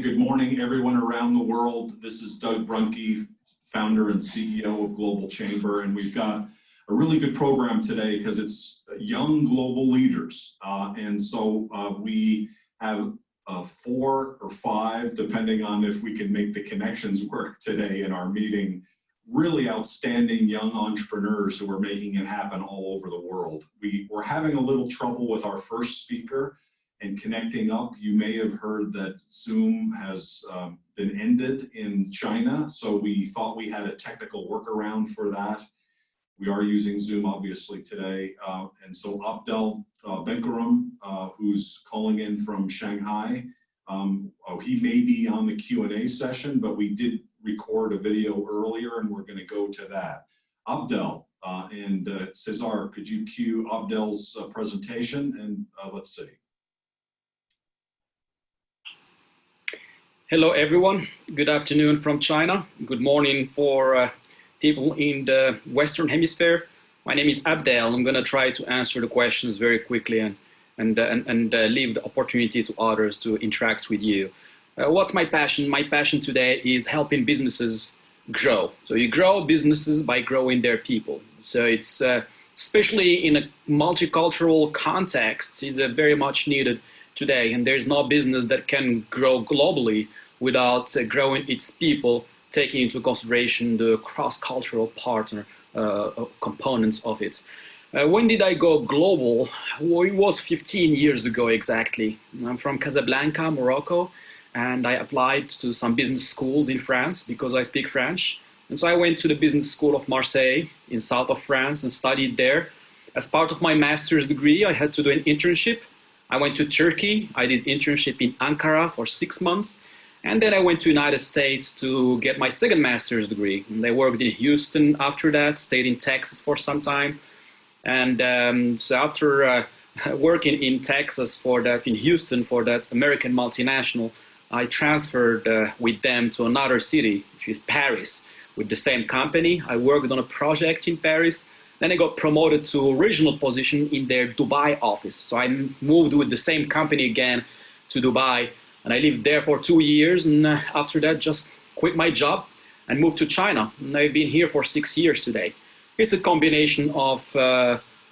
Good morning, everyone around the world. This is Doug Brunke, founder and CEO of Global Chamber, and we've got a really good program today because it's young global leaders. We have 4 or 5, depending on if we can make the connections work today in our meeting, really outstanding young entrepreneurs who are making it happen all over the world. We're having a little trouble with our first speaker and connecting up. You may have heard that Zoom has been ended in China, so we thought we had a technical workaround for that. We are using Zoom obviously today, and so Benkerroum, who's calling in from Shanghai, he may be on the Q&A session, but we did record a video earlier and we're going to go to that. Abdel and Cesar, could you cue Abdel's presentation, and let's see. Hello everyone, good afternoon from China, good morning for people in the Western Hemisphere. My name is Abdel. I'm going to try to answer the questions very quickly and leave the opportunity to others to interact with you. What's my passion? My passion today is helping businesses grow. So you grow businesses by growing their people. So it's especially in a multicultural context, is very much needed today, and there's no business that can grow globally without growing its people, taking into consideration the cross-cultural partner components of it. When did I go global? Well, it was 15 years ago exactly. I'm from Casablanca, Morocco, and I applied to some business schools in France because I speak French. And so I went to the business school of Marseille in south of France and studied there. As part of my master's degree, I had to do an internship. I went to Turkey. I did internship in Ankara for 6 months. And then I went to United States to get my second master's degree. And I worked in Houston after that, stayed in Texas for some time. And so after working in Texas in Houston for that American multinational, I transferred with them to another city, which is Paris, with the same company. I worked on a project in Paris. Then I got promoted to a regional position in their Dubai office. So I moved with the same company again to Dubai, and I lived there for 2 years. And after that, just quit my job and moved to China. And I've been here for 6 years today. It's a combination of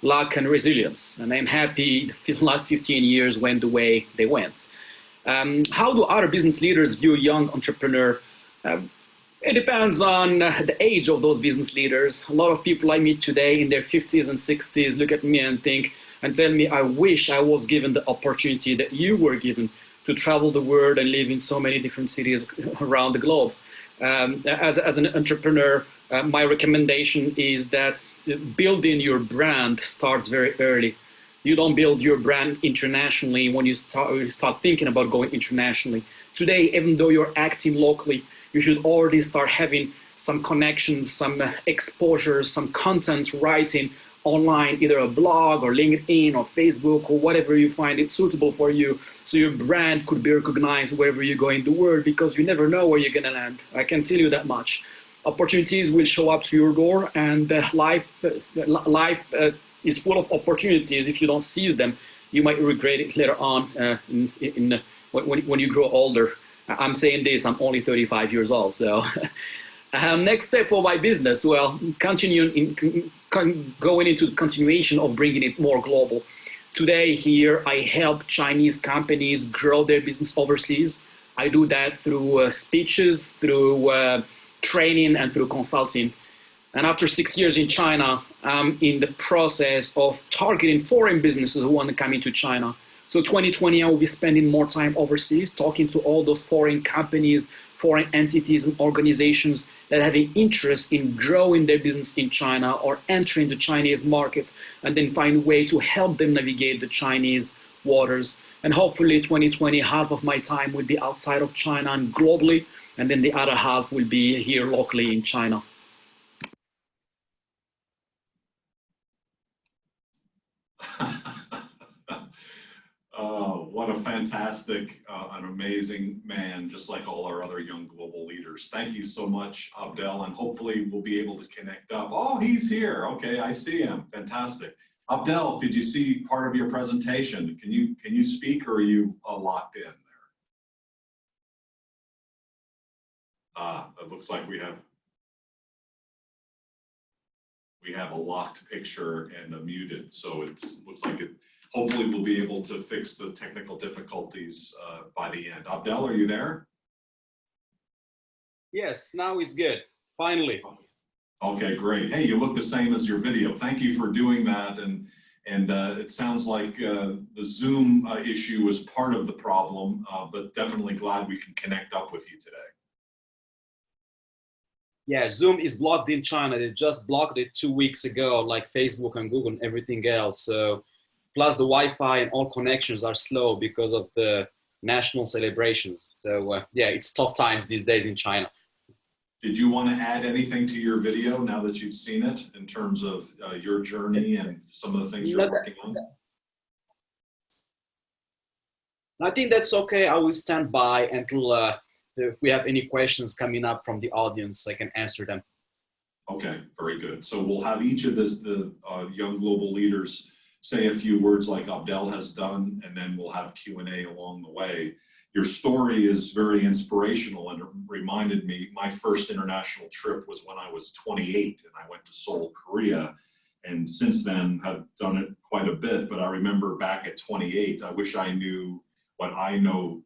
luck and resilience. And I'm happy the last 15 years went the way they went. How do other business leaders view young entrepreneur? It depends on the age of those business leaders. A lot of people I meet today in their 50s and 60s look at me and think and tell me, I wish I was given the opportunity that you were given to travel the world and live in so many different cities around the globe. As an entrepreneur, my recommendation is that building your brand starts very early. You don't build your brand internationally when you start thinking about going internationally. Today, even though you're acting locally, you should already start having some connections, some exposure, some content writing online, either a blog or LinkedIn or Facebook or whatever you find it suitable for you, so your brand could be recognized wherever you go in the world, because you never know where you're going to land. I can tell you that much. Opportunities will show up to your door, and life is full of opportunities. If you don't seize them, you might regret it later on when you grow older. I'm saying this, I'm only 35 years old, so. Next step for my business, well, going into the continuation of bringing it more global. Today here, I help Chinese companies grow their business overseas. I do that through speeches, through training, and through consulting. And after 6 years in China, I'm in the process of targeting foreign businesses who want to come into China. So 2020, I will be spending more time overseas, talking to all those foreign companies, foreign entities and organizations that have an interest in growing their business in China or entering the Chinese markets, and then find a way to help them navigate the Chinese waters. And hopefully 2020, half of my time will be outside of China and globally, and then the other half will be here locally in China. What a fantastic, an amazing man, just like all our other young global leaders. Thank you so much, Abdel, and hopefully we'll be able to connect up. Oh, he's here. Okay, I see him. Fantastic. Abdel, did you see part of your presentation? Can you speak, or are you locked in? It looks like we have a locked picture and a muted, so it looks like it. Hopefully, we'll be able to fix the technical difficulties by the end. Abdel, are you there? Yes, now it's good. Finally. Okay, great. Hey, you look the same as your video. Thank you for doing that. And it sounds like the Zoom issue was part of the problem, but definitely glad we can connect up with you today. Yeah, Zoom is blocked in China. They just blocked it 2 weeks ago, like Facebook and Google and everything else. So, plus the Wi-Fi and all connections are slow because of the national celebrations. So yeah, it's tough times these days in China. Did you want to add anything to your video now that you've seen it in terms of your journey and some of the things you're working on? I think that's okay. I will stand by until if we have any questions coming up from the audience, I can answer them. Okay, very good. So we'll have each of the young global leaders say a few words like Abdel has done, and then we'll have Q&A along the way. Your story is very inspirational, and it reminded me, my first international trip was when I was 28, and I went to Seoul, Korea. And since then, I've done it quite a bit, but I remember back at 28, I wish I knew what I know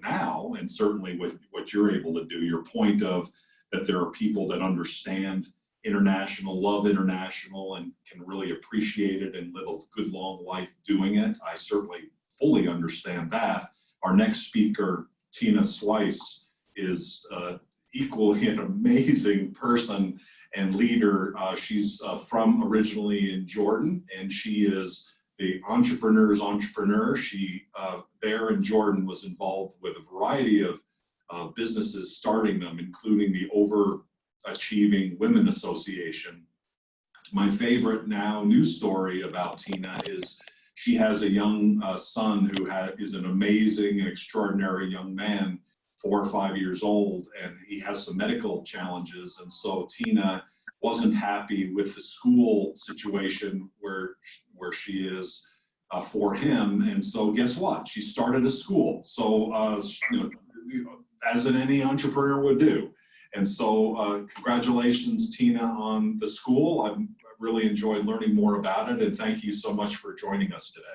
now, and certainly what you're able to do. Your point of that there are people that understand international, love international, and can really appreciate it and live a good long life doing it. I certainly fully understand that. Our next speaker, Tina Sweis, is equally an amazing person and leader. She's from originally in Jordan, and she is the entrepreneur's entrepreneur. She there in Jordan was involved with a variety of businesses, starting them, including the Overachieving Women Association. My favorite now news story about Tina is she has a young son who is an amazing, extraordinary young man, 4 or 5 years old, and he has some medical challenges. And so Tina wasn't happy with the school situation where she is for him. And so guess what? She started a school. So, as any entrepreneur would do. And so congratulations, Tina, on the school. I've really enjoyed learning more about it, and thank you so much for joining us today.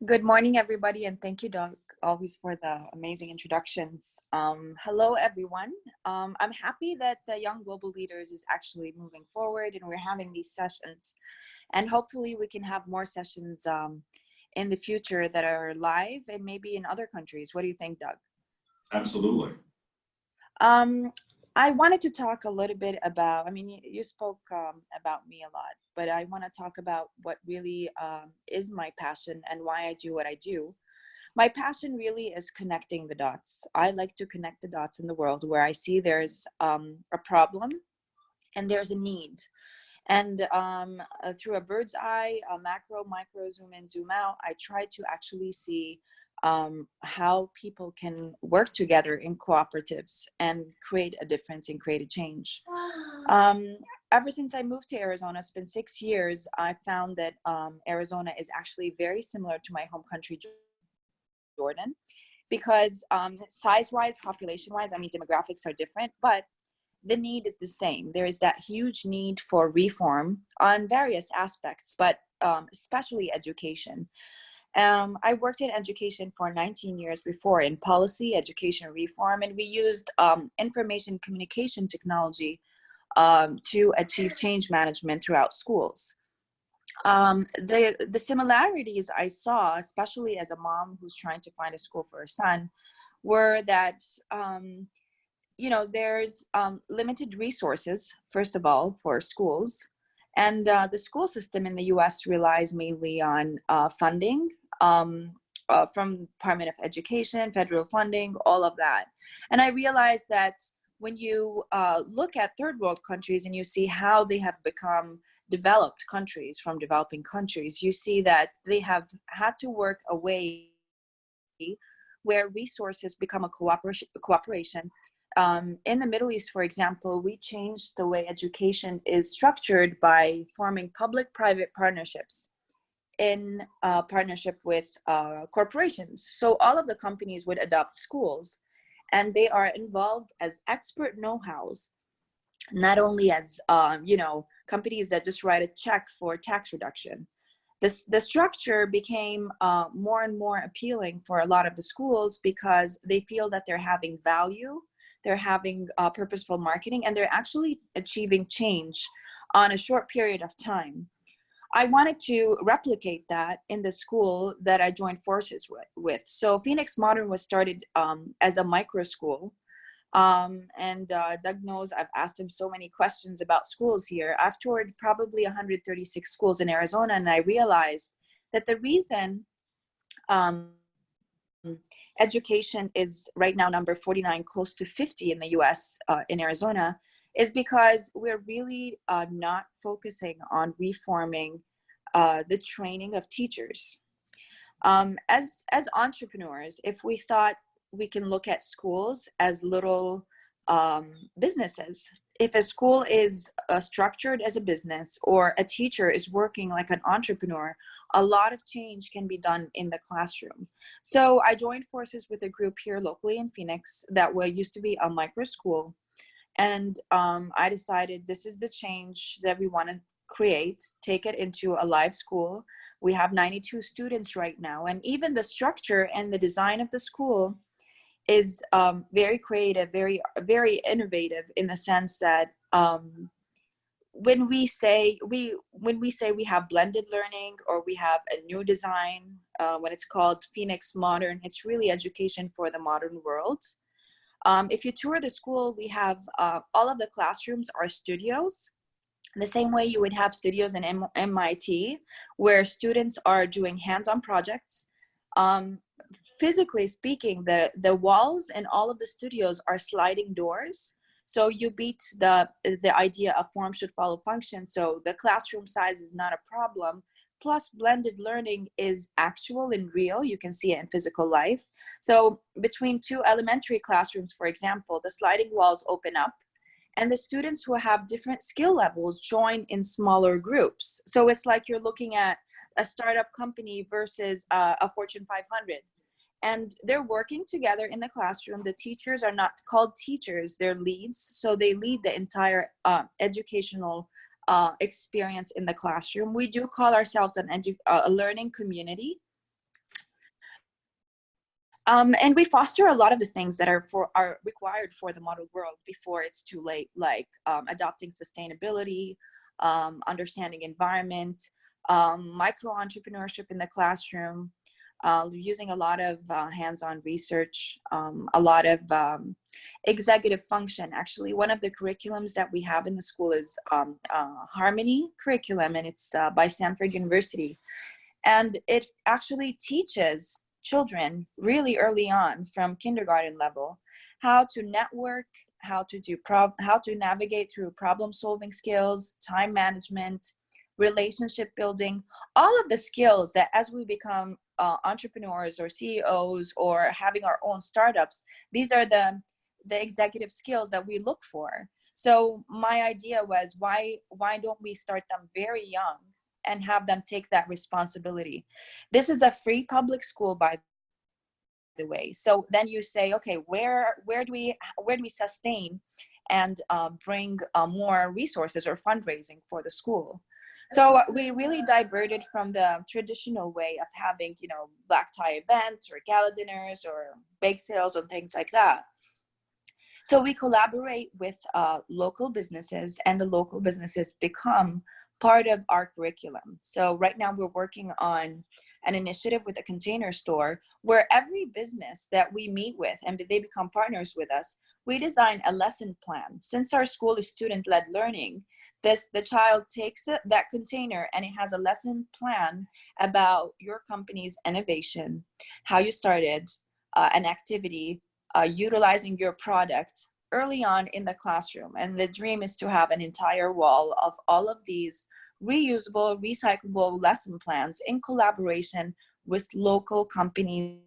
Good morning, everybody, and thank you, Doug, always for the amazing introductions. Hello, everyone. I'm happy that the Young Global Leaders is actually moving forward, and we're having these sessions. And hopefully we can have more sessions in the future that are live and maybe in other countries. What do you think, Doug? Absolutely. I wanted to talk a little bit about, I mean, you spoke about me a lot, but I want to talk about what really is my passion and why I do what I do. My passion really is connecting the dots. I like to connect the dots in the world where I see there's a problem and there's a need. And through a bird's eye, a macro, micro, zoom in, zoom out, I try to actually see how people can work together in cooperatives and create a difference and create a change. Ever since I moved to Arizona, it's been 6 years, I found that Arizona is actually very similar to my home country, Jordan, because size-wise, population-wise, I mean, demographics are different, but the need is the same. There is that huge need for reform on various aspects, but especially education. I worked in education for 19 years before in policy, education reform, and we used information communication technology to achieve change management throughout schools. The similarities I saw, especially as a mom who's trying to find a school for her son, were that there's limited resources, first of all, for schools. And the school system in the US relies mainly on funding from Department of Education, federal funding, all of that. And I realized that when you look at third world countries and you see how they have become developed countries from developing countries, you see that they have had to work a way where resources become a cooperation. In the Middle East, for example, we changed the way education is structured by forming public-private partnerships in partnership with corporations. So all of the companies would adopt schools, and they are involved as expert know-hows, not only as companies that just write a check for tax reduction. The structure became more and more appealing for a lot of the schools because they feel that they're having value, they're having purposeful marketing, and they're actually achieving change on a short period of time. I wanted to replicate that in the school that I joined forces with. So Phoenix Modern was started as a micro school. Doug knows I've asked him so many questions about schools here. I've toured probably 136 schools in Arizona, and I realized that the reason education is right now number 49, close to 50 in the US, in Arizona, is because we're really not focusing on reforming the training of teachers. As entrepreneurs, if we thought we can look at schools as little businesses. If a school is structured as a business, or a teacher is working like an entrepreneur, a lot of change can be done in the classroom. So I joined forces with a group here locally in Phoenix that used to be a micro school. And I decided this is the change that we want to create, take it into a live school. We have 92 students right now. And even the structure and the design of the school is very creative, very, very innovative, in the sense that when we say we have blended learning, or we have a new design, when it's called Phoenix Modern, it's really education for the modern world. If you tour the school, we have all of the classrooms are studios. The same way you would have studios in MIT, where students are doing hands-on projects. Physically speaking, the walls in all of the studios are sliding doors. So you beat the idea of form should follow function. So the classroom size is not a problem. Plus, blended learning is actual and real. You can see it in physical life. So between two elementary classrooms, for example, the sliding walls open up, and the students who have different skill levels join in smaller groups. So it's like you're looking at a startup company versus a Fortune 500. And they're working together in the classroom. The teachers are not called teachers, they're leads. So they lead the entire educational experience in the classroom. We do call ourselves a learning community. And we foster a lot of the things that are required for the model world before it's too late, like adopting sustainability, understanding environment, micro-entrepreneurship in the classroom, using a lot of hands-on research, a lot of executive function. Actually, one of the curriculums that we have in the school is Harmony curriculum, and it's by Stanford University. And it actually teaches children really early on, from kindergarten level, how to network, how to navigate through problem solving skills, time management, relationship building, all of the skills that as we become entrepreneurs or CEOs or having our own startups, these are the executive skills that we look for. So my idea was, why don't we start them very young and have them take that responsibility? This is a free public school, by the way. So then you say, okay, where do we sustain and bring more resources or fundraising for the school? So we really diverted from the traditional way of having, black tie events or gala dinners or bake sales and things like that. So we collaborate with local businesses, and the local businesses become part of our curriculum. So right now we're working on an initiative with a Container Store, where every business that we meet with and they become partners with us, we design a lesson plan. Since our school is student-led learning, the child takes that container, and it has a lesson plan about your company's innovation, how you started an activity, utilizing your product early on in the classroom. And the dream is to have an entire wall of all of these reusable, recyclable lesson plans in collaboration with local companies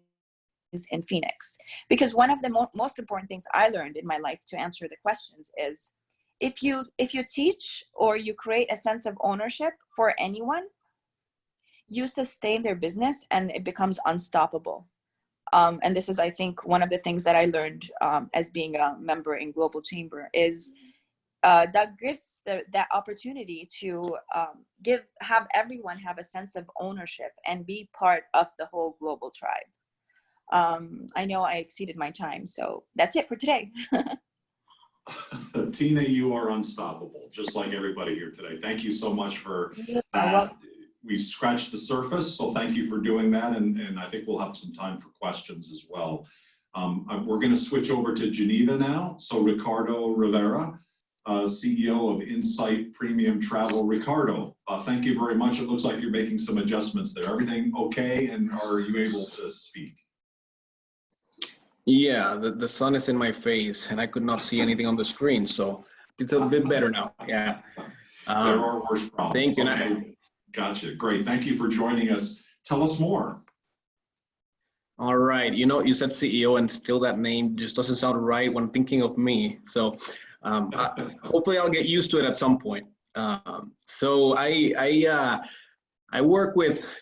in Phoenix. Because one of the most important things I learned in my life, to answer the questions, is if you teach or you create a sense of ownership for anyone, you sustain their business and it becomes unstoppable. And this is, I think, one of the things that I learned as being a member in Global Chamber is that gives that opportunity to have everyone have a sense of ownership and be part of the whole global tribe. I know I exceeded my time, so that's it for today. Tina, you are unstoppable, just like everybody here today. Thank you so much for that. Well, We scratched the surface, so thank you for doing that, and I think we'll have some time for questions as well. We're going to switch over to Geneva now. So Ricardo Rivera, CEO of Insight Premium Travel. Ricardo, thank you very much. It looks like you're making some adjustments there. Everything okay, and are you able to speak? Yeah, the sun is in my face and I could not see anything on the screen, so it's a bit better now. Yeah. There are worse problems. Thank you. Okay. Gotcha. Great. Thank you for joining us. Tell us more. All right. You know, you said CEO and still that name just doesn't sound right when thinking of me. So hopefully I'll get used to it at some point. So I work with,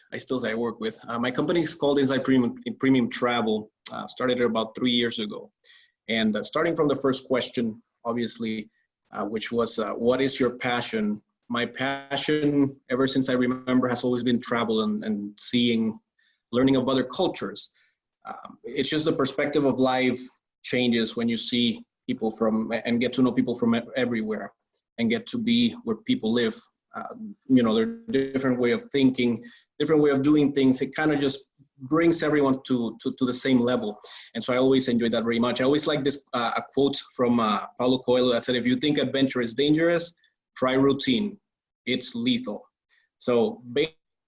my company is called Insight Premium Travel. Started about 3 years ago. And starting from the first question, obviously, which was, what is your passion? My passion, ever since I remember, has always been travel and learning of other cultures. It's just the perspective of life changes when you see people and get to know people from everywhere and get to be where people live. You know, they're different way of thinking, different way of doing things. It kind of just brings everyone to the same level. And so I always enjoyed that very much. I always like this a quote from Paulo Coelho that said, if you think adventure is dangerous, try routine. It's lethal. So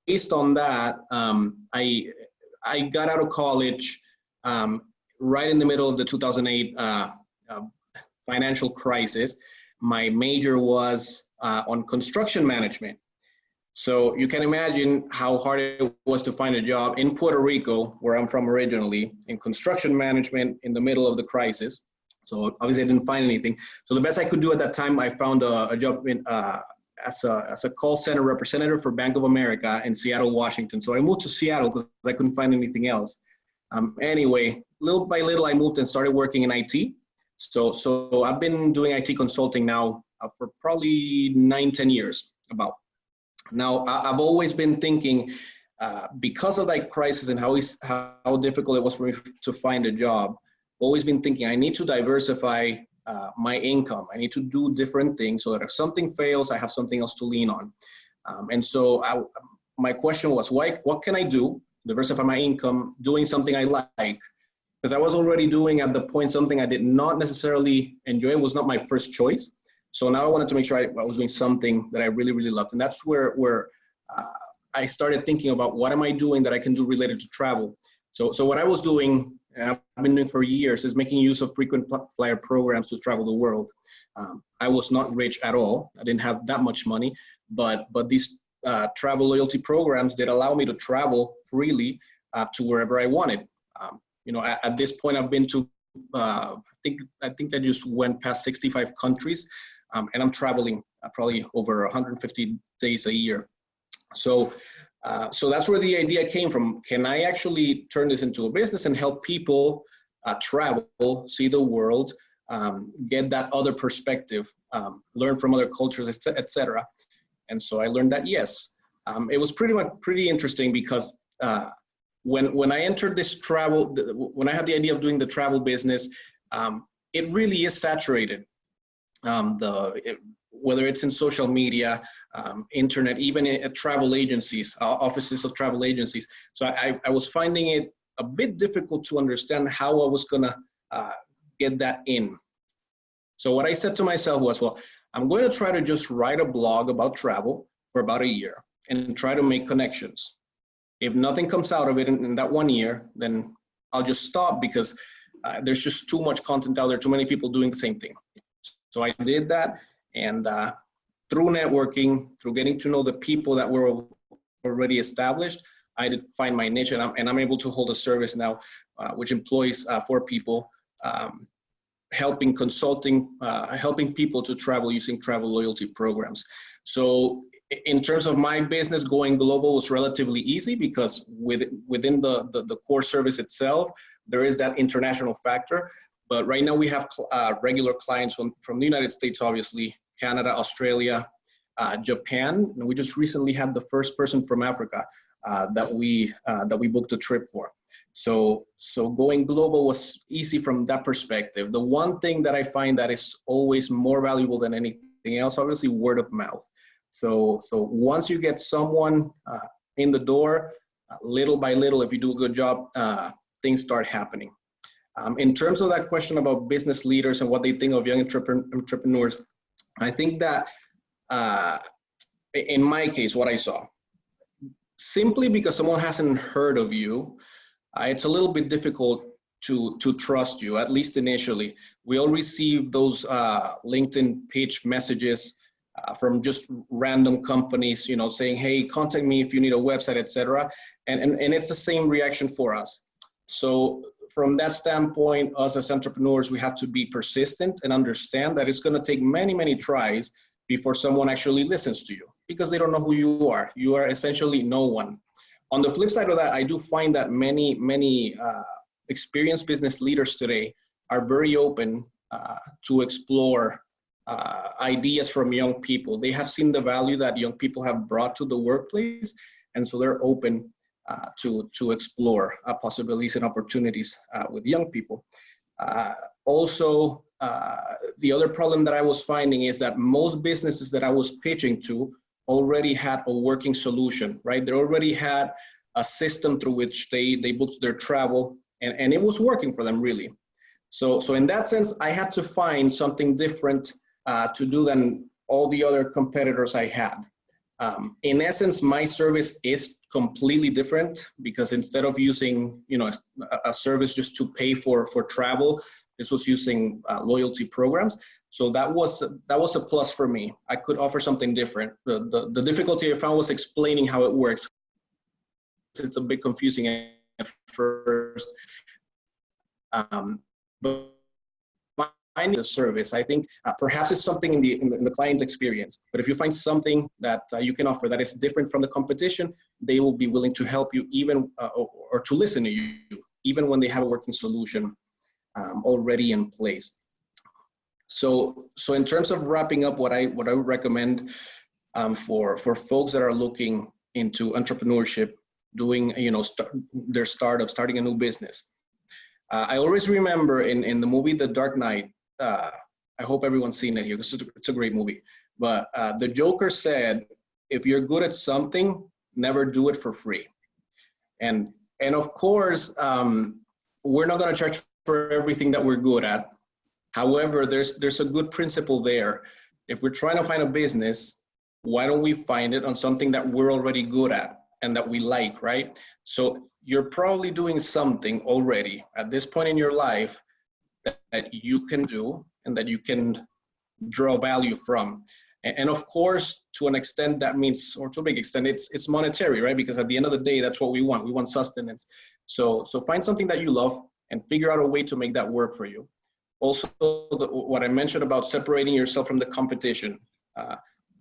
based on that, I got out of college right in the middle of the 2008 financial crisis. My major was on construction management. So you can imagine how hard it was to find a job in Puerto Rico, where I'm from originally, in construction management in the middle of the crisis. So obviously I didn't find anything. So the best I could do at that time, I found a job as a call center representative for Bank of America in Seattle, Washington. So I moved to Seattle because I couldn't find anything else. Anyway, little by little, I moved and started working in IT. So I've been doing IT consulting now for probably 9-10 years about. Now, I've always been thinking, because of that crisis and how difficult it was for me to find a job, always been thinking I need to diversify my income. I need to do different things so that if something fails, I have something else to lean on. And so my question was, what can I do, diversify my income, doing something I like? Because I was already doing at the point something I did not necessarily enjoy. It was not my first choice. So now I wanted to make sure I was doing something that I really, really loved. And that's where I started thinking about what am I doing that I can do related to travel. So what I was doing, and I've been doing for years, is making use of frequent flyer programs to travel the world. I was not rich at all. I didn't have that much money, but these travel loyalty programs did allow me to travel freely to wherever I wanted. You know, at this point, I've been to, I think I just went past 65 countries. And I'm traveling probably over 150 days a year. So that's where the idea came from. Can I actually turn this into a business and help people travel, see the world, get that other perspective, learn from other cultures, etc. And so I learned that yes. It was pretty interesting because when I entered this travel, when I had the idea of doing the travel business, it really is saturated. Whether it's in social media, internet, even at travel agencies, offices of travel agencies. So I was finding it a bit difficult to understand how I was gonna get that in. So what I said to myself was, well, I'm going to try to just write a blog about travel for about a year and try to make connections. If nothing comes out of it in that 1 year, then I'll just stop because there's just too much content out there, too many people doing the same thing. So I did that, and through networking, through getting to know the people that were already established, I did find my niche, and I'm able to hold a service now, which employs 4 people, helping people to travel using travel loyalty programs. So in terms of my business, going global was relatively easy because within the core service itself, there is that international factor. But right now we have regular clients from the United States, obviously, Canada, Australia, Japan, and we just recently had the first person from Africa that we booked a trip for. So going global was easy from that perspective. The one thing that I find that is always more valuable than anything else, obviously, word of mouth. So once you get someone in the door, little by little, if you do a good job, things start happening. In terms of that question about business leaders and what they think of young entrepreneurs, I think that in my case, what I saw, simply because someone hasn't heard of you, it's a little bit difficult to trust you, at least initially. We all receive those LinkedIn page messages from just random companies, you know, saying, hey, contact me if you need a website, etc. And it's the same reaction for us. So from that standpoint, us as entrepreneurs, we have to be persistent and understand that it's going to take many, many tries before someone actually listens to you, because they don't know who you are. You are essentially no one. On the flip side of that, I do find that many experienced business leaders today are very open to explore ideas from young people. They have seen the value that young people have brought to the workplace, and so they're open to explore possibilities and opportunities with young people. Also, the other problem that I was finding is that most businesses that I was pitching to already had a working solution, right? They already had a system through which they booked their travel, and it was working for them, really. So in that sense, I had to find something different to do than all the other competitors I had. In essence, my service is completely different, because instead of using, you know, a service just to pay for travel, this was using loyalty programs. So that was a plus for me. I could offer something different. The difficulty I found was explaining how it works. It's a bit confusing at first, but finding the service, I think perhaps it's something in the client experience. But if you find something that you can offer that is different from the competition, they will be willing to help you, even or to listen to you, even when they have a working solution already in place. So in terms of wrapping up, what I would recommend for folks that are looking into entrepreneurship, doing, you know, their startup, starting a new business. I always remember in the movie The Dark Knight, I hope everyone's seen it here, because it's a great movie. But the Joker said, if you're good at something, never do it for free. And of course, we're not going to charge for everything that we're good at. However, there's a good principle there. If we're trying to find a business, why don't we find it on something that we're already good at and that we like, right? So you're probably doing something already at this point in your life that you can do and that you can draw value from. And of course, to an extent, that means, or to a big extent, it's monetary, right? Because at the end of the day, that's what we want. We want sustenance. So find something that you love and figure out a way to make that work for you. Also, what I mentioned about separating yourself from the competition,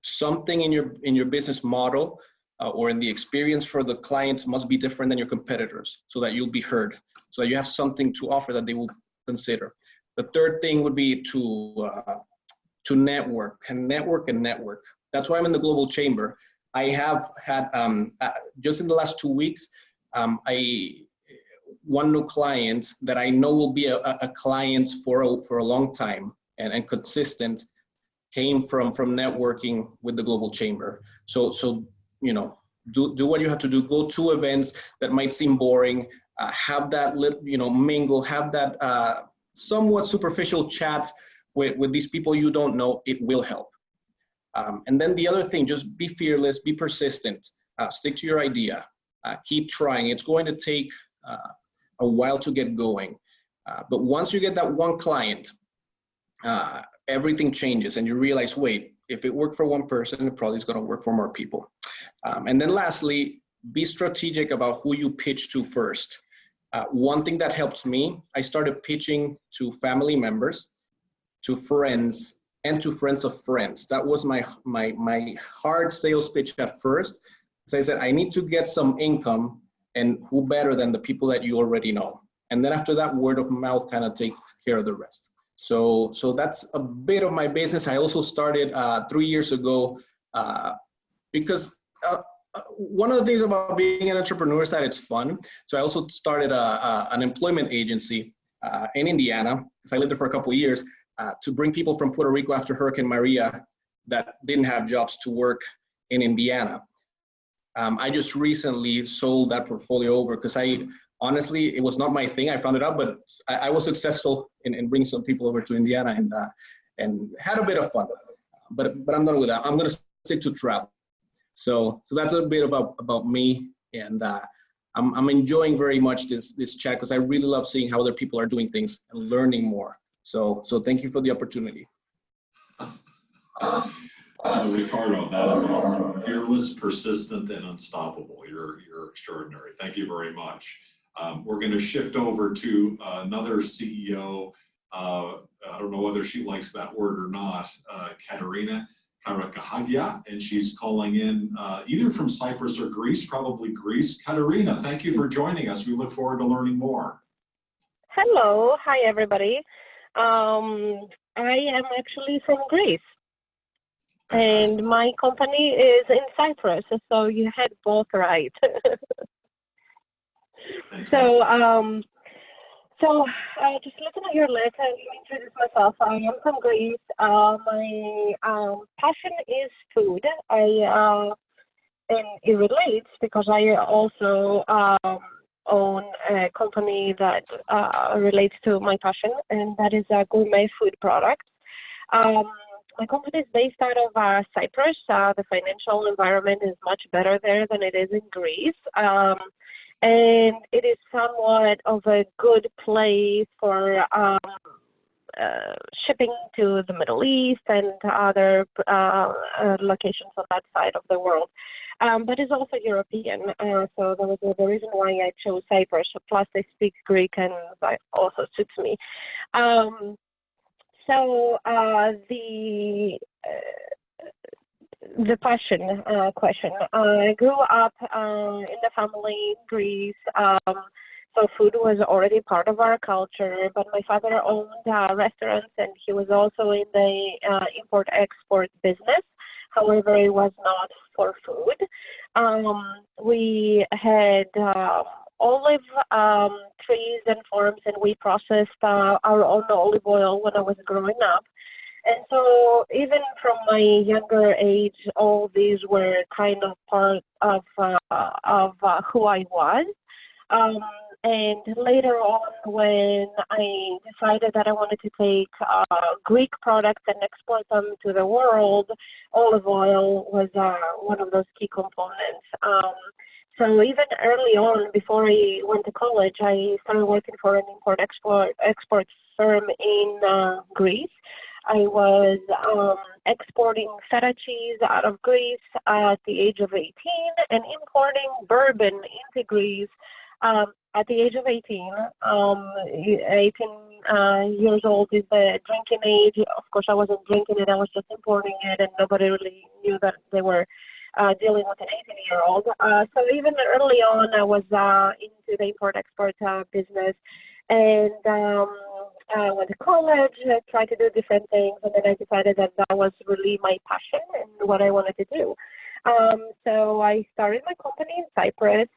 something in your business model or in the experience for the clients must be different than your competitors, so that you'll be heard, so that you have something to offer that they will consider. The third thing would be to network and network and network. That's why I'm in the Global Chamber. I have had, just in the last 2 weeks, one new client that I know will be a client for a long time and consistent, came from networking with the Global Chamber. So you know, do what you have to do. Go to events that might seem boring. Have that mingle. Have that somewhat superficial chat with these people you don't know. It will help. And then the other thing, just be fearless, be persistent, stick to your idea, keep trying. It's going to take a while to get going. But once you get that one client, everything changes and you realize, wait, if it worked for one person, it probably is going to work for more people. And then lastly, be strategic about who you pitch to first. One thing that helps me, I started pitching to family members, to friends, and to friends of friends. That was my hard sales pitch at first. So I said, I need to get some income, and who better than the people that you already know? And then after that, word of mouth kind of takes care of the rest. So that's a bit of my business. I also started 3 years ago because one of the things about being an entrepreneur is that it's fun. So I also started an employment agency in Indiana, because I lived there for a couple of years, to bring people from Puerto Rico after Hurricane Maria that didn't have jobs to work in Indiana. I just recently sold that portfolio over because honestly, it was not my thing. I found it out, but I was successful in bringing some people over to Indiana and had a bit of fun. But I'm done with that. I'm going to stick to travel. So that's a bit about me, and I'm enjoying very much this chat because I really love seeing how other people are doing things and learning more. So thank you for the opportunity. Ricardo, that is awesome. Fearless, persistent, and unstoppable. You're extraordinary. Thank you very much. We're going to shift over to another CEO. I don't know whether she likes that word or not, Katerina, Karakehagia, and she's calling in either from Cyprus or Greece, probably Greece. Katerina, thank you for joining us. We look forward to learning more. Hello, hi everybody. I am actually from Greece, and my company is in Cyprus, so you had both right. So just looking at your list, let me introduce myself. I am from Greece. My passion is food. And it relates because I also own a company that relates to my passion, and that is gourmet food products. My company is based out of Cyprus. The financial environment is much better there than it is in Greece. And it is somewhat of a good place for shipping to the Middle East and other locations on that side of the world. But it's also European, so that was the reason why I chose Cyprus. Plus, I speak Greek, and that also suits me. The passion question. I grew up in the family in Greece, so food was already part of our culture, but my father owned restaurants, and he was also in the import-export business. However, it was not for food. We had olive trees and farms, and we processed our own olive oil when I was growing up. And so even from my younger age, all these were kind of part of who I was. And later on, when I decided that I wanted to take Greek products and export them to the world, olive oil was one of those key components. So even early on, before I went to college, I started working for an import-export firm in Greece. I was exporting feta cheese out of Greece at the age of 18 and importing bourbon into Greece at the age of 18. 18 years old is the drinking age. Of course, I wasn't drinking it. I was just importing it, and nobody really knew that they were dealing with an 18-year-old. So even early on, I was into the import-export business. And I went to college, tried to do different things, and then I decided that that was really my passion and what I wanted to do. So I started my company in Cyprus,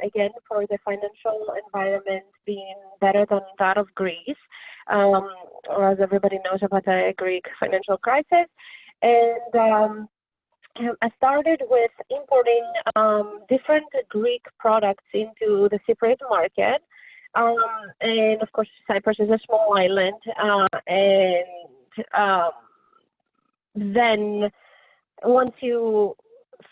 again, for the financial environment being better than that of Greece, as everybody knows about the Greek financial crisis. And I started with importing different Greek products into the Cypriot market. And of course, Cyprus is a small island, and then once you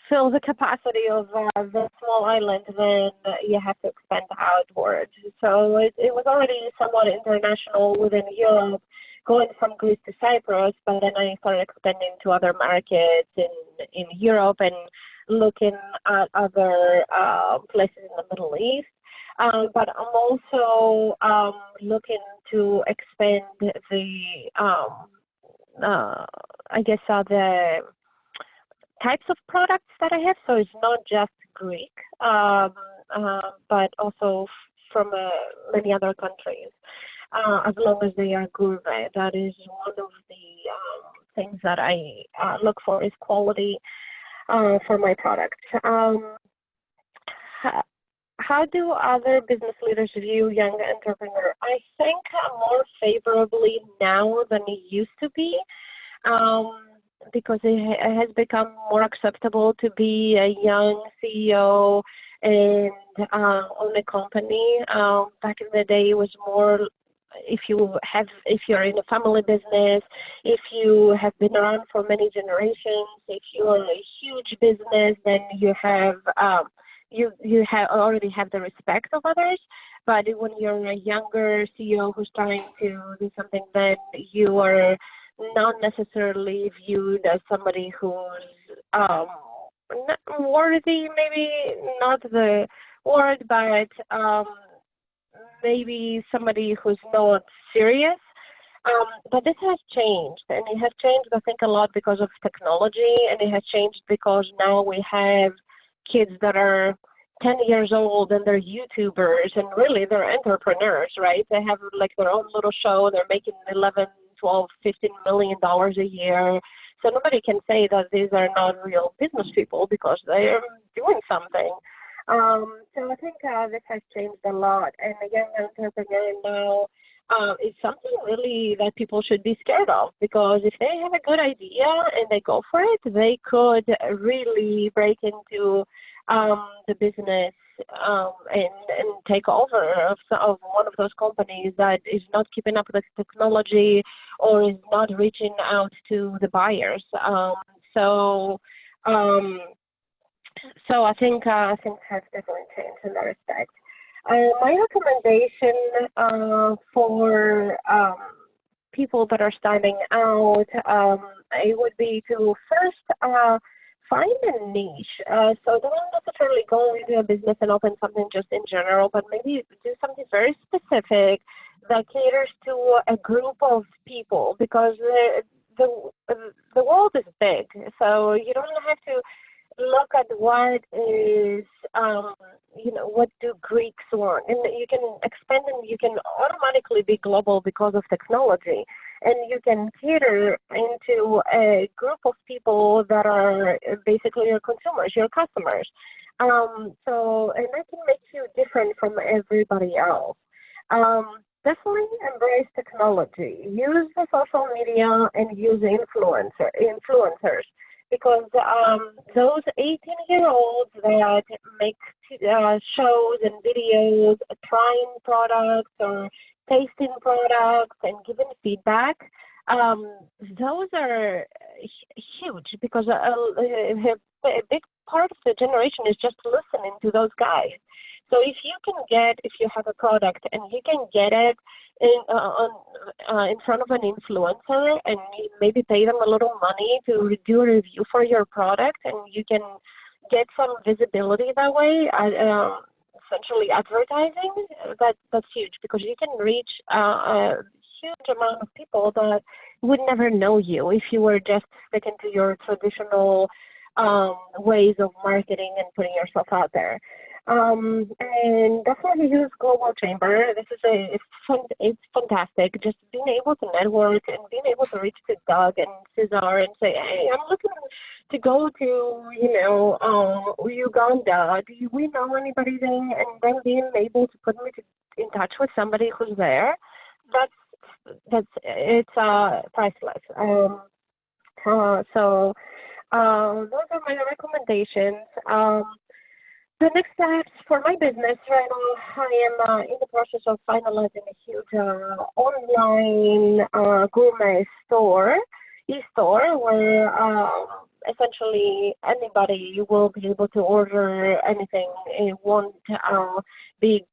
fill the capacity of the small island, then you have to expand outwards. So it was already somewhat international within Europe, going from Greece to Cyprus, but then I started expanding to other markets in Europe and looking at other places in the Middle East. But I'm also looking to expand the types of products that I have. So it's not just Greek, but also from many other countries, as long as they are gourmet. That is one of the things that I look for, is quality for my products. How do other business leaders view young entrepreneurs? I think more favorably now than it used to be, because it has become more acceptable to be a young CEO and own a company. Back in the day, it was more, if you're in a family business, if you have been around for many generations, if you're a huge business, then you have already have the respect of others. But when you're a younger CEO who's trying to do something, then you are not necessarily viewed as somebody who's not worthy, maybe not the word, but maybe somebody who's not serious. But this has changed, and it has changed, I think, a lot because of technology, and it has changed because now we have kids that are 10 years old and they're YouTubers, and really they're entrepreneurs, right? They have like their own little show, they're making 11, 12, $15 million a year. So nobody can say that these are not real business people because they're doing something. So I think this has changed a lot, and a young entrepreneur now is something really that people should be scared of, because if they have a good idea and they go for it, they could really break into the business and take over of one of those companies that is not keeping up with technology or is not reaching out to the buyers. So I think things have definitely changed in that respect. My recommendation for people that are starting out, it would be to first find a niche. So don't necessarily go into a business and open something just in general, but maybe do something very specific that caters to a group of people, because the world is big. So you don't have to look at what is, what do Greeks want, and you can expand and you can automatically be global because of technology, and you can cater into a group of people that are basically your consumers, your customers. And that can make you different from everybody else. Definitely embrace technology. Use the social media and use influencers. Because those 18-year-olds that make shows and videos, trying products or tasting products and giving feedback, those are huge, because a big part of the generation is just listening to those guys. So if you have a product and you can get it in front of an influencer, and maybe pay them a little money to do a review for your product, and you can get some visibility that way, essentially advertising, that's huge, because you can reach a huge amount of people that would never know you if you were just sticking to your traditional ways of marketing and putting yourself out there. And definitely use Global Chamber. It's fantastic. Just being able to network and being able to reach to Doug and Cesar and say, hey, I'm looking to go to, Uganda. Do we know anybody there? And then being able to put me in touch with somebody who's there, it's priceless. So those are my recommendations. The next steps for my business right now, I am in the process of finalizing a huge online gourmet e-store, where essentially anybody will be able to order anything. It won't be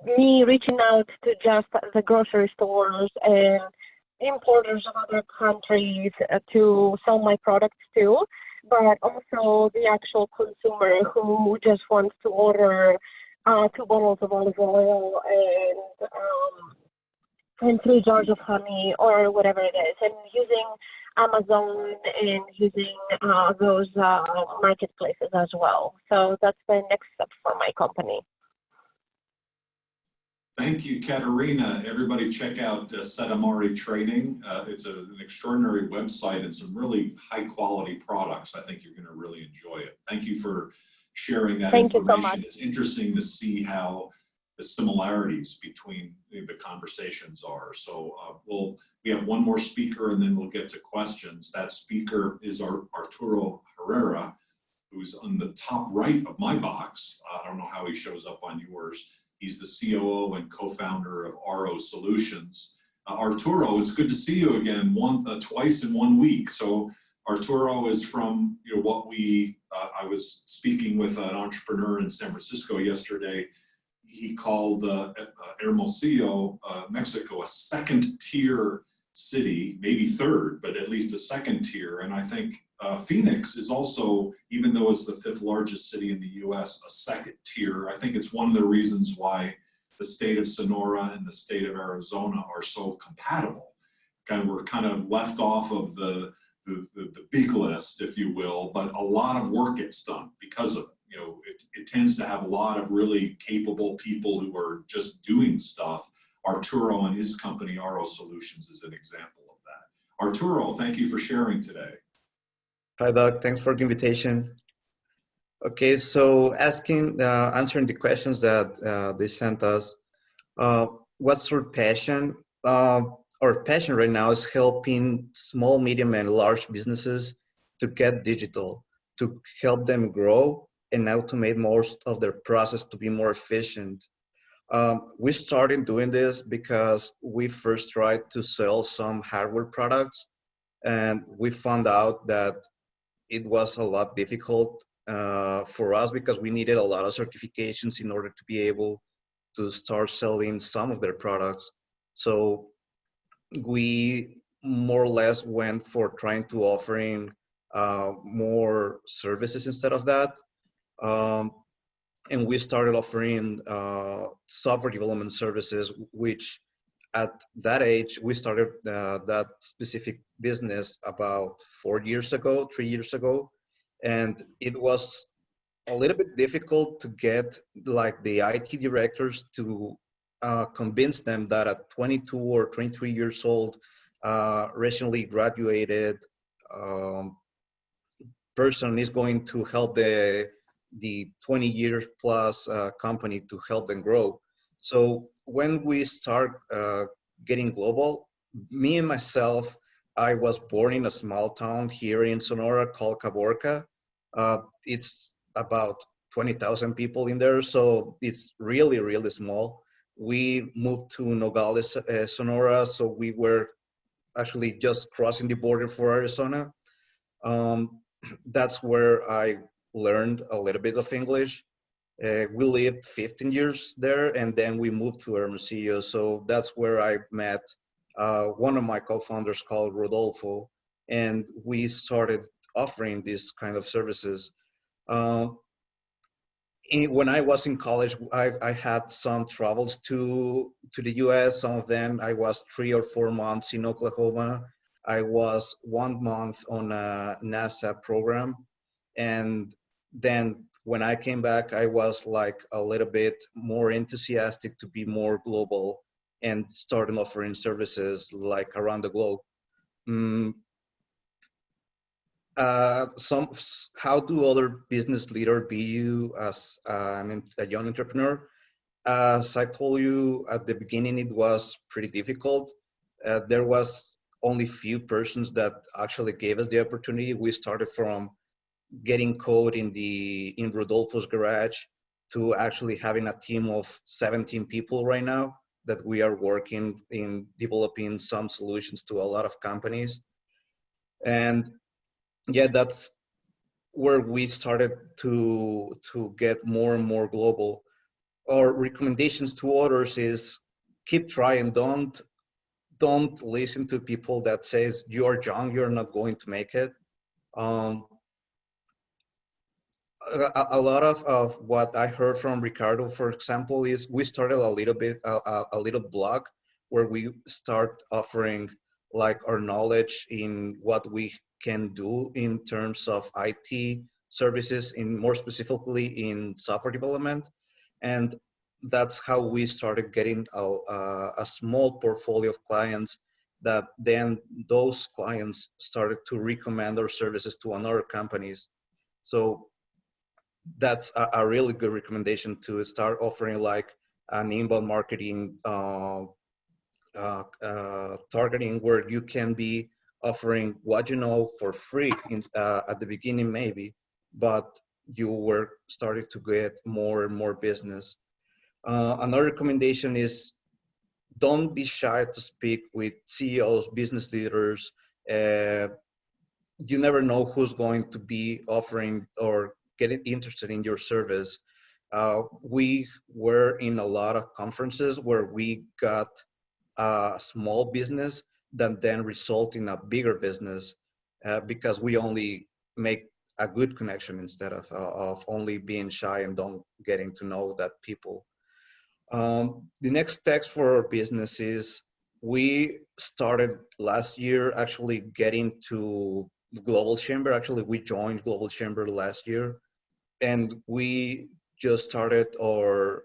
me reaching out to just the grocery stores and importers of other countries to sell my products to, but also the actual consumer who just wants to order 2 bottles of olive oil and 3 jars of honey or whatever it is, and using Amazon and using those marketplaces as well. So that's the next step for my company. Thank you, Katerina. Everybody check out Settemari Training. It's an extraordinary website and some really high quality products. I think you're going to really enjoy it. Thank you for sharing that Thank you so much. information. It's interesting to see how the similarities between the conversations are. So we have one more speaker and then we'll get to questions. That speaker is Arturo Herrera, who's on the top right of my box. I don't know how he shows up on yours. He's the COO and co-founder of RO Solutions. Arturo, it's good to see you again, twice in 1 week. So Arturo is from I was speaking with an entrepreneur in San Francisco yesterday. He called Hermosillo, Mexico, a second tier city, maybe third, but at least a second tier. And I think Phoenix is also, even though it's the 5th largest city in the US, a second tier. I think it's one of the reasons why the state of Sonora and the state of Arizona are so compatible. We're kind of left off of the big list, if you will, but a lot of work gets done because of it. It tends to have a lot of really capable people who are just doing stuff. Arturo and his company, RO Solutions, is an example of that. Arturo, thank you for sharing today. Hi, Doug. Thanks for the invitation. Okay, so answering the questions that they sent us, what's our passion? Our passion right now is helping small, medium, and large businesses to get digital, to help them grow and automate most of their process to be more efficient. We started doing this because we first tried to sell some hardware products, and we found out that it was a lot difficult for us because we needed a lot of certifications in order to be able to start selling some of their products. So we more or less went for trying to offering more services instead of that. And we started offering software development services, which at that age, we started that specific business about 3 years ago. And it was a little bit difficult to get like the IT directors to convince them that at 22 or 23 years old, recently graduated person is going to help the 20 years plus company to help them grow. So when we start getting global, me and myself, I was born in a small town here in Sonora called Caborca. It's about 20,000 people in there, so it's really, really small. We moved to Nogales, Sonora, so we were actually just crossing the border for Arizona. That's where I learned a little bit of English. We lived 15 years there, and then we moved to Hermosillo. So that's where I met one of my co-founders called Rodolfo, and we started offering these kind of services. When I was in college, I had some travels to the US. Some of them, I was 3 or 4 months in Oklahoma. I was 1 month on a NASA program. And then when I came back, I was like a little bit more enthusiastic to be more global and started offering services like around the globe. How do other business leaders view you as a young entrepreneur? As I told you at the beginning, it was pretty difficult. There was only few persons that actually gave us the opportunity. We started from getting code in Rodolfo's garage to actually having a team of 17 people right now that we are working in developing some solutions to a lot of companies. And yeah, that's where we started to get more and more global. Our recommendations to others is keep trying. Don't listen to people that says you're young, you're not going to make it. A lot of what I heard from Ricardo, for example, is we started a little blog where we start offering like our knowledge in what we can do in terms of IT services, in more specifically in software development. And that's how we started getting a small portfolio of clients, that then those clients started to recommend our services to another companies. So that's a really good recommendation, to start offering like an inbound marketing targeting, where you can be offering what you know for free at the beginning maybe, but you were starting to get more and more business. Another recommendation is, don't be shy to speak with CEOs, business leaders. You never know who's going to be offering or getting interested in your service. We were in a lot of conferences where we got a small business that then result in a bigger business, because we only make a good connection instead of only being shy and don't getting to know that people. The next steps for our business is, we started last year actually getting to Global Chamber. Actually, we joined Global Chamber last year, and we just started our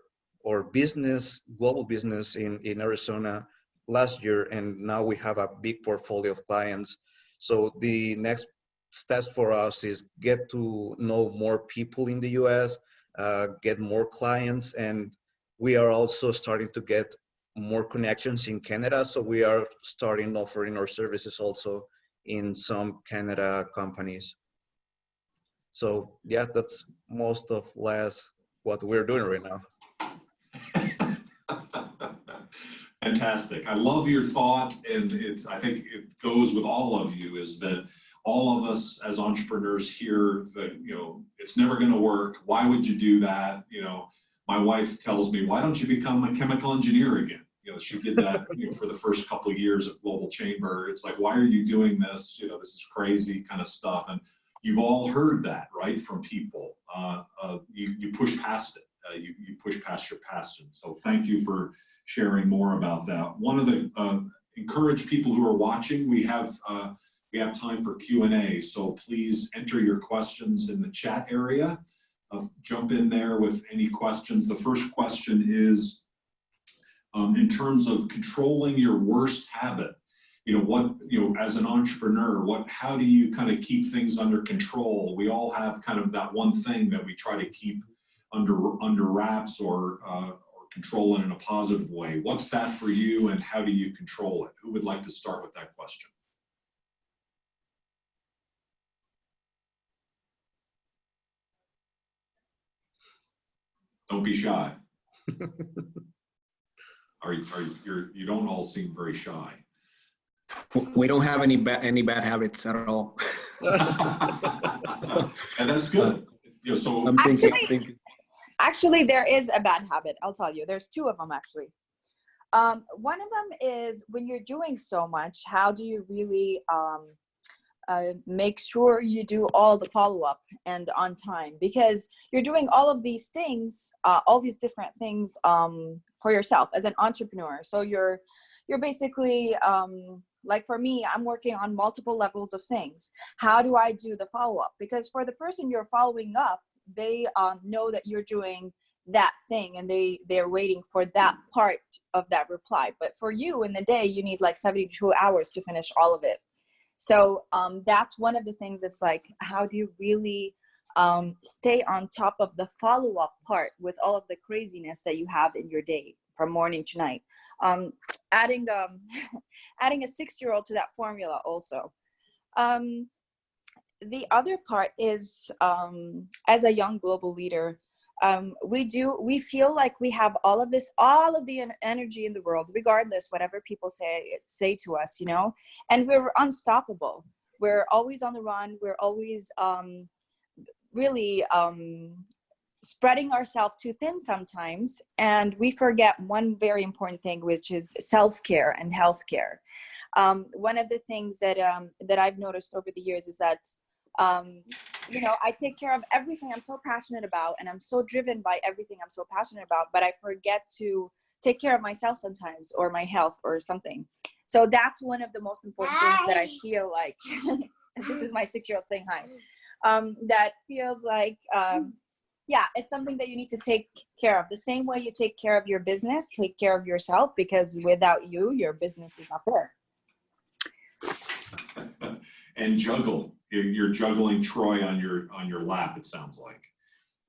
business, global business in Arizona last year, and now we have a big portfolio of clients. So the next steps for us is get to know more people in the US, get more clients, and we are also starting to get more connections in Canada. So we are starting offering our services also in some Canada companies. So yeah, that's most of less what we're doing right now. Fantastic. I love your thought, and I think it goes with all of you, is that all of us as entrepreneurs hear that, it's never going to work. Why would you do that? My wife tells me, why don't you become a chemical engineer again? She did that, for the first couple of years of Global Chamber. It's like, why are you doing this? This is crazy kind of stuff. And you've all heard that, right, from people. You push past it. You push past your passion. So thank you for sharing more about that. One of the encourage people who are watching, we have time for Q&A. So please enter your questions in the chat area. Jump in there with any questions. The first question is, in terms of controlling your worst habit, as an entrepreneur, how do you kind of keep things under control? We all have kind of that one thing that we try to keep under wraps, or control it in a positive way. What's that for you, and how do you control it? Who would like to start with that question? Don't be shy. You don't all seem very shy. We don't have any bad habits at all. And that's good. So I'm thinking. Actually, there is a bad habit. I'll tell you. There's two of them, actually. One of them is, when you're doing so much, how do you really make sure you do all the follow-up and on time? Because you're doing all of these things, all these different things for yourself as an entrepreneur. So you're basically, like for me, I'm working on multiple levels of things. How do I do the follow-up? Because for the person you're following up, they know that you're doing that thing, and they're waiting for that part of that reply. But for you, in the day, you need like 72 hours to finish all of it. So that's one of the things that's like, how do you really stay on top of the follow-up part with all of the craziness that you have in your day from morning to night? Adding a 6-year-old to that formula also. The other part is, as a young global leader, we feel like we have all of the energy in the world, regardless whatever people say to us, and we're unstoppable. We're always on the run. We're always really spreading ourselves too thin sometimes, and we forget one very important thing, which is self-care and healthcare. One of the things that I've noticed over the years is that I take care of everything I'm so passionate about, and I'm so driven by everything I'm so passionate about, but I forget to take care of myself sometimes, or my health or something. So that's one of the most important things that I feel like, this is my 6-year-old saying hi, that feels like yeah, it's something that you need to take care of. The same way you take care of your business, take care of yourself, because without you, your business is not there. And juggle. You're juggling Troy on your lap, it sounds like.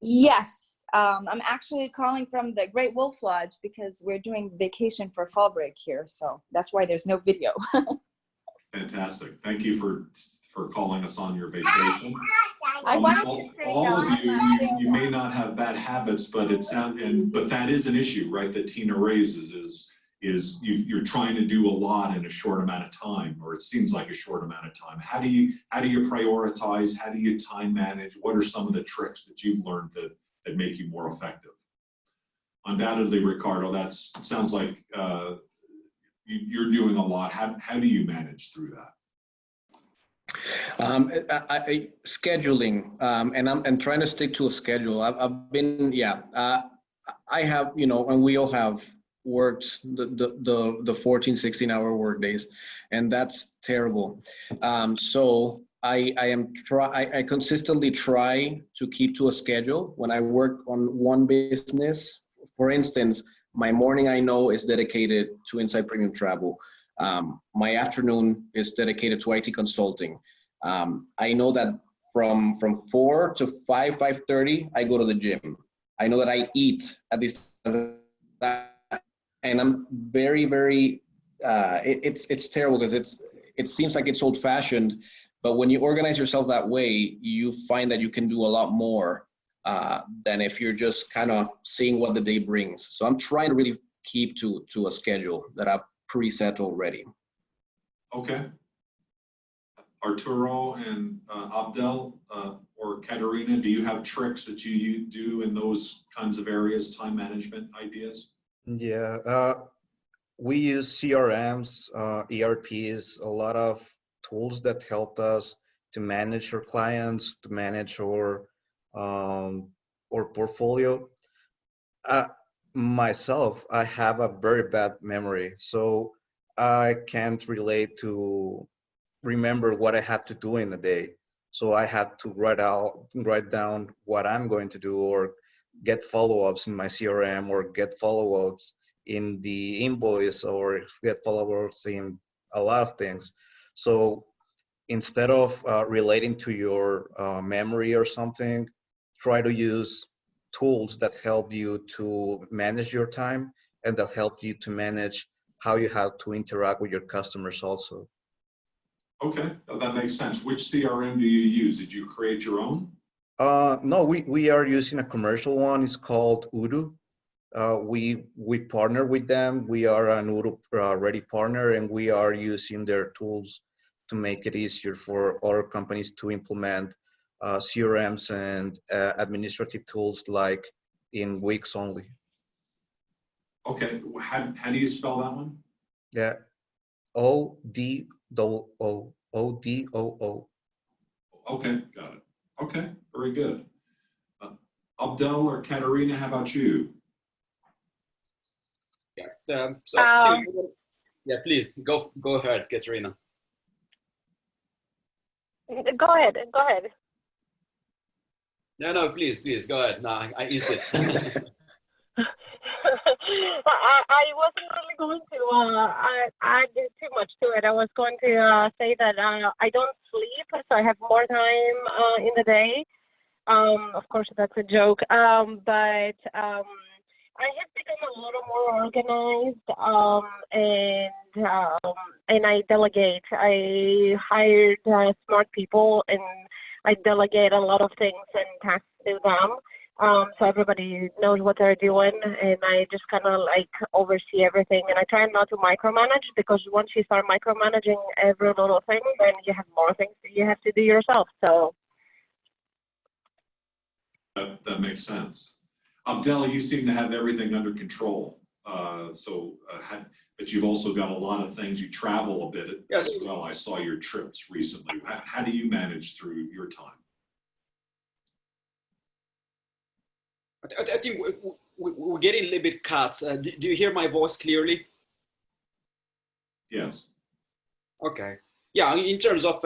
Yes. I'm actually calling from the Great Wolf Lodge because we're doing vacation for fall break here. So that's why there's no video. Fantastic. Thank you for calling us on your vacation. I wanted to say all of one you, last thing. you may not have bad habits, but but that is an issue, right? That Tina raises is you're trying to do a lot in a short amount of time, or it seems like a short amount of time. How do you prioritize? How do you time manage? What are some of the tricks that you've learned that make you more effective? Undoubtedly, Ricardo, that sounds like you're doing a lot. How do you manage through that? Scheduling, and I'm trying to stick to a schedule. I've been, I have, and we all have worked the 14, 16-hour work days, and that's terrible. So I consistently try to keep to a schedule. When I work on one business, for instance, my morning I know is dedicated to Inside Premium Travel. My afternoon is dedicated to IT consulting. I know that from 4 to 5:30, I go to the gym. I know that I eat at this, and I'm very, very, it's terrible because it seems like it's old fashioned, but when you organize yourself that way, you find that you can do a lot more than if you're just kind of seeing what the day brings. So I'm trying to really keep to a schedule that I've preset already. Okay. Arturo and Abdel or Katerina, do you have tricks that you do in those kinds of areas, time management ideas? Yeah, we use CRMs, ERPs, a lot of tools that help us to manage our clients, to manage our portfolio. Myself, I have a very bad memory, so I can't relate to remember what I have to do in a day. So I have to write down what I'm going to do, or get follow-ups in my CRM, or get follow-ups in the invoice, or get follow-ups in a lot of things. So instead of relating to your memory or something, try to use tools that help you to manage your time, and that help you to manage how you have to interact with your customers also. Okay, that makes sense. Which CRM do you use? Did you create your own? No, we are using a commercial one. It's called Udo. We partner with them. We are an Udo ready partner, and we are using their tools to make it easier for other companies to implement CRMs and administrative tools, like in weeks only. Okay, how do you spell that one? Yeah, ODOO. Okay, got it. Okay, very good. Abdel or Katerina, how about you? Yeah. Yeah, please go ahead, Katerina. Go ahead. No, please go ahead. No, I insist. I wasn't really going to add too much to it. I was going to say that I don't sleep, so I have more time in the day. Of course, that's a joke. But I have become a little more organized, and I delegate. I hired smart people, and I delegate a lot of things and tasks to them. So everybody knows what they're doing, and I just kind of like oversee everything. And I try not to micromanage, because once you start micromanaging every little thing, then you have more things that you have to do yourself. So that makes sense. Abdel, you seem to have everything under control. But you've also got a lot of things. You travel a bit as well. I saw your trips recently. How do you manage through your time? I think we're getting a little bit cut. Do you hear my voice clearly? Yes. Okay. yeah, in terms of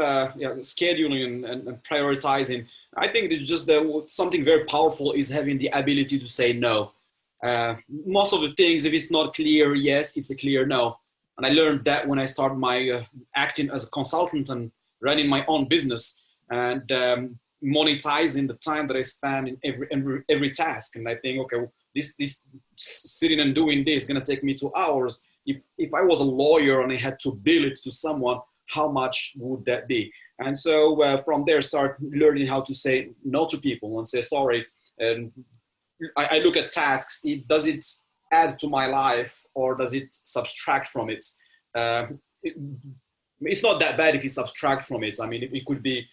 scheduling and prioritizing, I think it's just something very powerful is having the ability to say no. Most of the things, if it's not clear yes, it's a clear no. And I learned that when I started my acting as a consultant and running my own business and monetizing the time that I spend in every task. And I think, okay, well, this sitting and doing this is gonna take me 2 hours. If I was a lawyer and I had to bill it to someone, how much would that be? And so from there, start learning how to say no to people and say sorry. And I look at tasks. Does it add to my life or does it subtract from it? It's not that bad if you subtract from it. I mean, it could be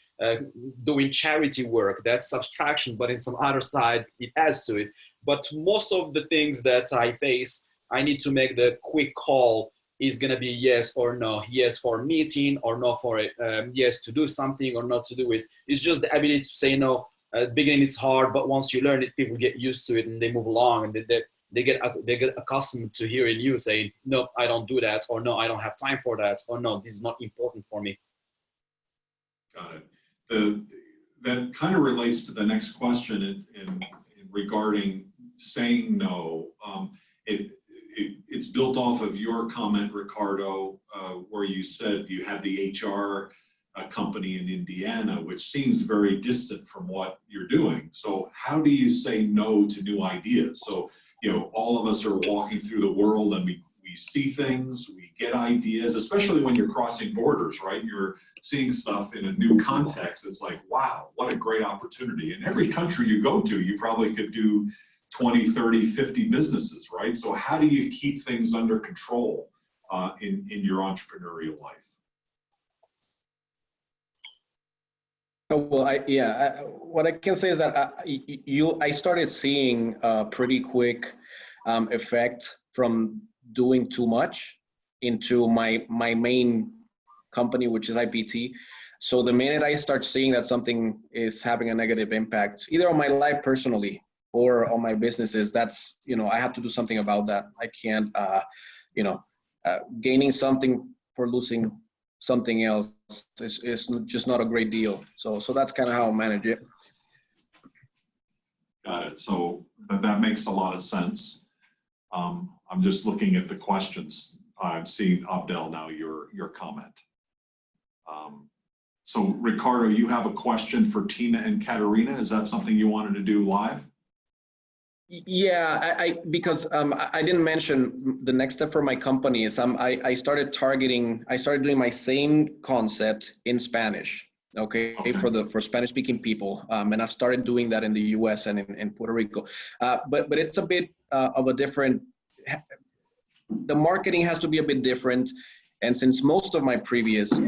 doing charity work. That's subtraction, but in some other side, it adds to it. But most of the things that I face, I need to make the quick call. Is going to be yes or no, yes for a meeting or no for it, yes to do something or not to do it. It's just the ability to say no. At the beginning it's hard, but once you learn it, people get used to it and they move along and they get accustomed to hearing you say, no, I don't do that, or no, I don't have time for that, or no, this is not important for me. Got it. That kind of relates to the next question in regarding saying no. It's built off of your comment, Ricardo, where you said you had the HR company in Indiana, which seems very distant from what you're doing. So how do you say no to new ideas? So, you know, all of us are walking through the world and we see things, we get ideas, especially when you're crossing borders, right? You're seeing stuff in a new context. It's like, wow, what a great opportunity. In every country you go to, you probably could do 20, 30, 50 businesses, right? So how do you keep things under control in your entrepreneurial life? Oh, well, what I can say is that I started seeing a pretty quick effect from doing too much into my main company, which is IPT. So the minute I start seeing that something is having a negative impact, either on my life personally or on my businesses, that's, you know, I have to do something about that. I can't, gaining something for losing something else is just not a great deal. So that's kind of how I manage it. Got it. So that makes a lot of sense. I'm just looking at the questions. I'm seeing Abdel now, your comment. So Ricardo, you have a question for Tina and Katerina. Is that something you wanted to do live? Yeah, because I didn't mention the next step for my company is I started doing my same concept in Spanish, okay. For Spanish speaking people, and I've started doing that in the US and in Puerto Rico, but it's a bit of a different, the marketing has to be a bit different. And since most of my previous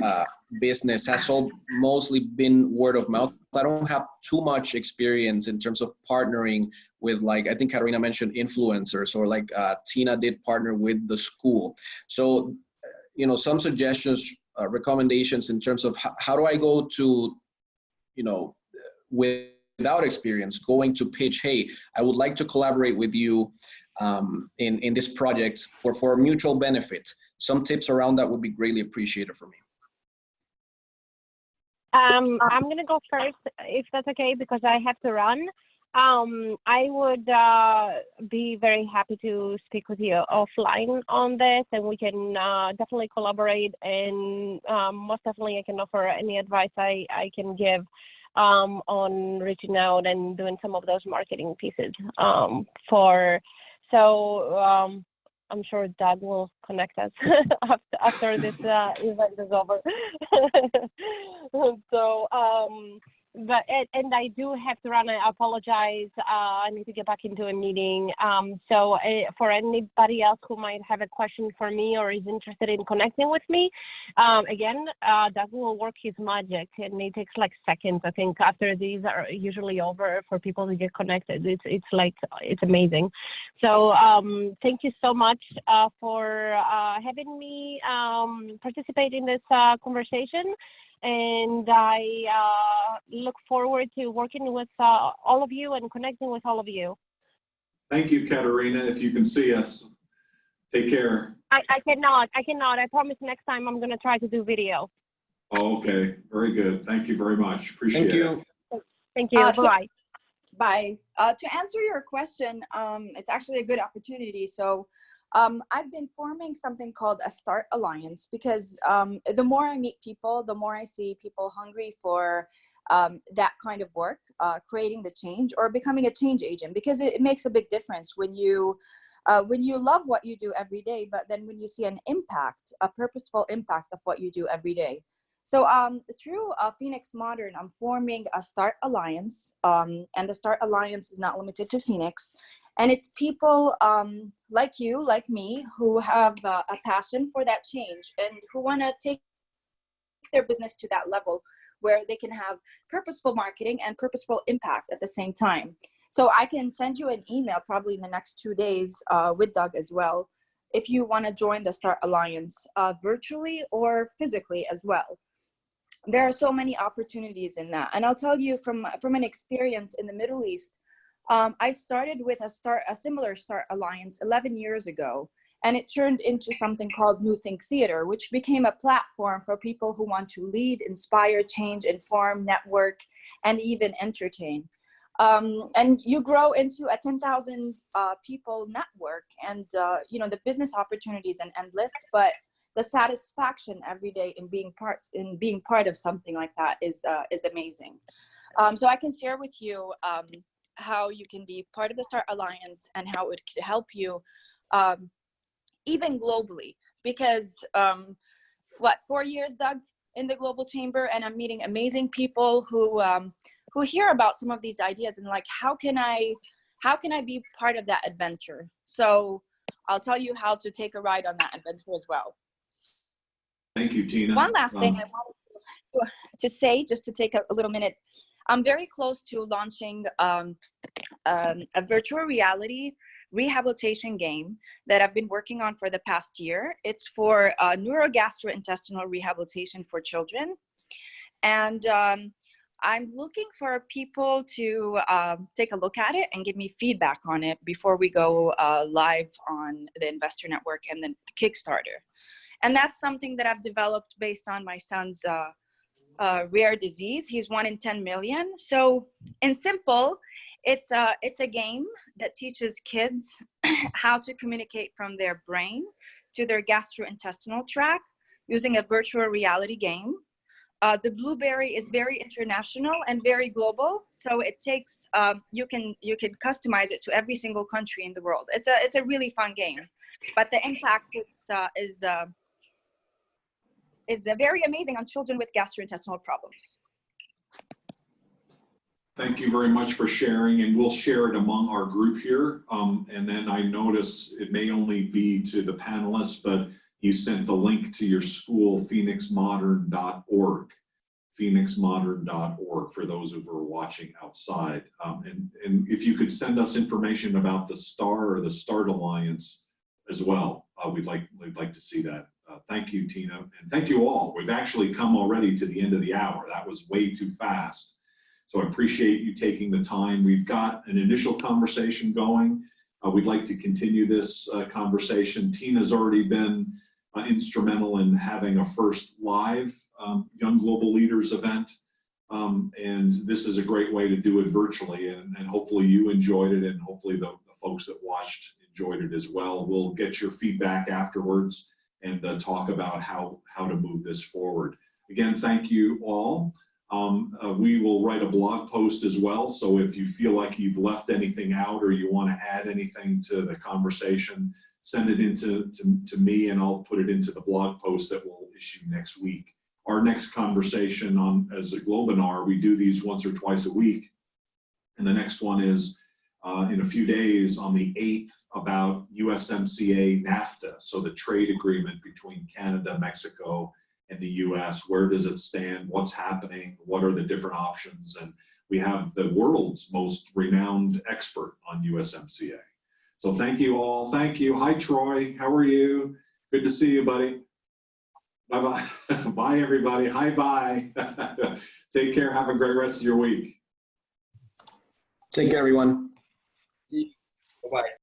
business has mostly been word of mouth, I don't have too much experience in terms of partnering with, like, I think Katerina mentioned influencers, or like Tina did partner with the school. So, you know, some suggestions, recommendations in terms of how do I go to, you know, without experience, going to pitch, hey, I would like to collaborate with you in this project for mutual benefit. Some tips around that would be greatly appreciated for me. I'm going to go first, if that's okay, because I have to run. I would be very happy to speak with you offline on this, and we can definitely collaborate, and most definitely I can offer any advice I can give on reaching out and doing some of those marketing pieces. I'm sure Doug will connect us after this event is over. So, and I do have to run. I apologize. I need to get back into a meeting. So for anybody else who might have a question for me or is interested in connecting with me, again, Doug will work his magic, and it takes like seconds. I think after these are usually over for people to get connected. It's amazing. So thank you so much for having me participate in this conversation. And I look forward to working with all of you and connecting with all of you. Thank you, Katerina. If you can see us, take care. I cannot. I promise next time I'm going to try to do video. Oh, okay, very good. Thank you very much. Appreciate Thank you. it. Thank you. Bye-bye. Bye. To answer your question, it's actually a good opportunity. So I've been forming something called a Start Alliance because the more I meet people, the more I see people hungry for that kind of work, creating the change or becoming a change agent, because it makes a big difference when you love what you do every day, but then when you see an impact, a purposeful impact of what you do every day. So through Phoenix Modern, I'm forming a Start Alliance, and the Start Alliance is not limited to Phoenix. And it's people like you, like me, who have a passion for that change and who want to take their business to that level where they can have purposeful marketing and purposeful impact at the same time. So I can send you an email probably in the next 2 days with Doug as well, if you want to join the Start Alliance virtually or physically as well. There are so many opportunities in that. And I'll tell you from an experience in the Middle East, I started with a similar Start Alliance 11 years ago, and it turned into something called New Think Theater, which became a platform for people who want to lead, inspire, change, inform, network, and even entertain. And you grow into a 10,000 people network, and the business opportunities are endless, but the satisfaction every day in being part of something like that is amazing. So I can share with you how you can be part of the Start Alliance and how it could help you even globally, because 4 years, Doug, in the Global Chamber, and I'm meeting amazing people who hear about some of these ideas and like, how can I be part of that adventure? So I'll tell you how to take a ride on that adventure as well. Thank you, Tina. One last thing I wanted to say, just to take a little minute. I'm very close to launching a virtual reality rehabilitation game that I've been working on for the past year. It's for neurogastrointestinal rehabilitation for children. And I'm looking for people to take a look at it and give me feedback on it before we go live on the Investor Network and then the Kickstarter. And that's something that I've developed based on my son's rare disease. He's 1 in 10 million. So in simple, it's a game that teaches kids how to communicate from their brain to their gastrointestinal tract using a virtual reality game. The Blueberry is very international and very global, so it takes you can customize it to every single country in the world. It's a really fun game, but the impact is very amazing on children with gastrointestinal problems. Thank you very much for sharing, and we'll share it among our group here. And then I notice it may only be to the panelists, but you sent the link to your school, phoenixmodern.org, phoenixmodern.org, for those who are watching outside. And if you could send us information about the STAR or the Start Alliance as well, we'd like to see that. Thank you, Tina, and thank you all. We've actually come already to the end of the hour. That was way too fast. So I appreciate you taking the time. We've got an initial conversation going. We'd like to continue this conversation. Tina's already been instrumental in having a first live Young Global Leaders event. And this is a great way to do it virtually. And hopefully you enjoyed it, and hopefully the folks that watched enjoyed it as well. We'll get your feedback afterwards and talk about how to move this forward. Again, thank you all. We will write a blog post as well, so if you feel like you've left anything out or you want to add anything to the conversation, send it to me, and I'll put it into the blog post that we'll issue next week. Our next conversation as a Globinar, we do these once or twice a week, and the next one is in a few days on the 8th about USMCA NAFTA, so the trade agreement between Canada, Mexico, and the US. Where does it stand? What's happening? What are the different options? And we have the world's most renowned expert on USMCA. So thank you all. Thank you. Hi, Troy. How are you? Good to see you, buddy. Bye-bye. Bye, everybody. Hi, bye. Take care. Have a great rest of your week. Take care, everyone. Bye-bye.